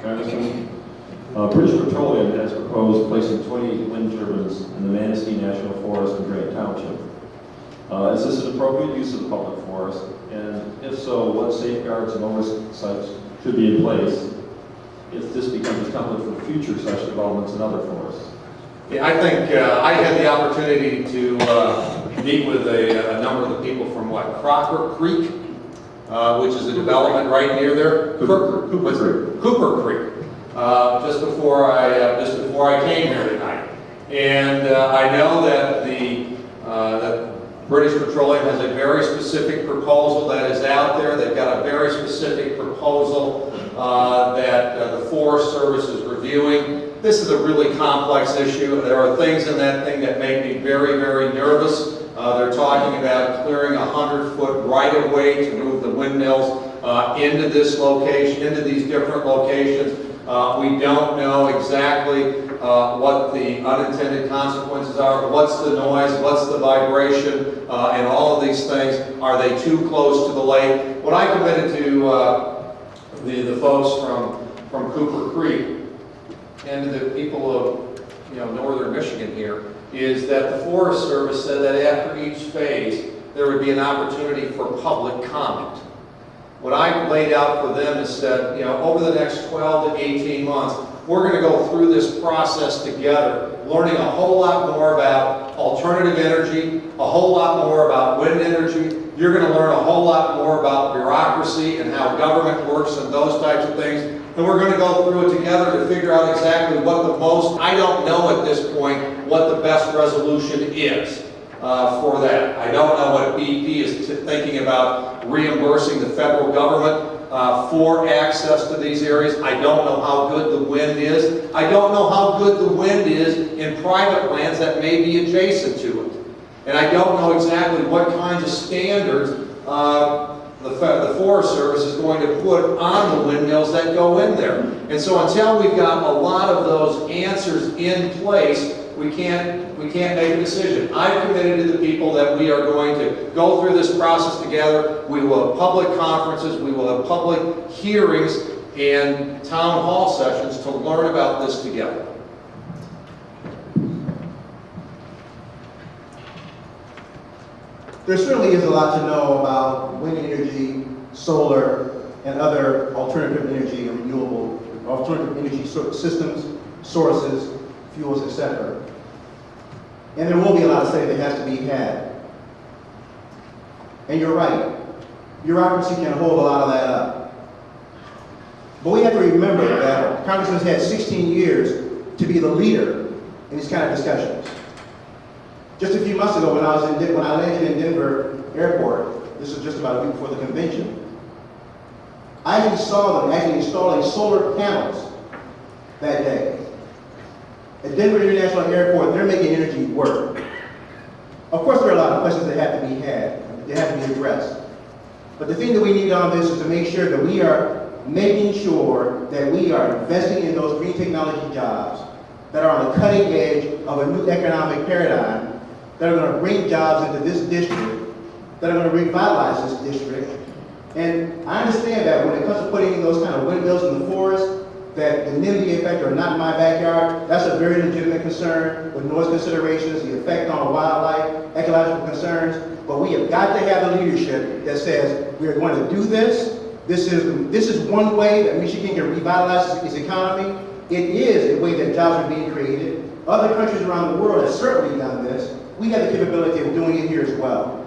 Congressman. British Petroleum has proposed placing 20 wind turbines in the Manistee National Forest in Grant Township. Is this an appropriate use of the public forest? And if so, what safeguards and oversights should be in place if this becomes a template for future such developments in other forests? Yeah, I think I had the opportunity to meet with a number of the people from Crocker Creek, which is a development right near there. Cooper Creek. Just before I came here tonight, and I know that that British Petroleum has a very specific proposal that is out there. They've got a very specific proposal that the Forest Service is reviewing. This is a really complex issue. There are things in that thing that make me very, very nervous. They're talking about clearing 100-foot right-of-way to move the windmills into this location, into these different locations. We don't know exactly what the unintended consequences are. What's the noise? What's the vibration? And all of these things. Are they too close to the lake? What I committed to the folks from Cooper Creek and to the people of northern Michigan here is that the Forest Service said that after each phase there would be an opportunity for public comment. What I laid out for them is that, over the next 12 to 18 months, we're going to go through this process together, learning a whole lot more about alternative energy, a whole lot more about wind energy. You're going to learn a whole lot more about bureaucracy and how government works and those types of things. And we're going to go through it together to figure out exactly what the most, I don't know at this point, what the best resolution is. For that. I don't know what BP is thinking about reimbursing the federal government for access to these areas. I don't know how good the wind is. I don't know how good the wind is in private lands that may be adjacent to it. And I don't know exactly what kinds of standards the Forest Service is going to put on the windmills that go in there. And so until we've got a lot of those answers in place, we can't make a decision. I've committed to the people that we are going to go through this process together. We will have public conferences, we will have public hearings and town hall sessions to learn about this together. There certainly is a lot to know about wind energy, solar, and other alternative energy and renewable alternative energy systems, sources, fuels, etc. And there will be a lot of study that has to be had. And you're right, bureaucracy can hold a lot of that up. But we have to remember that Congress has had 16 years to be the leader in these kind of discussions. Just a few months ago when I landed in Denver Airport, this was just about a week before the convention, I actually saw them actually installing solar panels that day. At Denver International Airport, they're making energy work. Of course, there are a lot of questions that have to be had, that have to be addressed. But the thing that we need on this is to make sure that we are making sure that we are investing in those green technology jobs that are on the cutting edge of a new economic paradigm that are going to bring jobs into this district, that are going to revitalize this district. And I understand that when it comes to putting in those kind of windmills in the forest, that the NIMBY effect are not in my backyard, that's a very legitimate concern with noise considerations, the effect on wildlife, ecological concerns. But we have got to have the leadership that says we are going to do this. This is one way that Michigan can revitalize its economy. It is a way that jobs are being created. Other countries around the world have certainly done this. We have the capability of doing it here as well.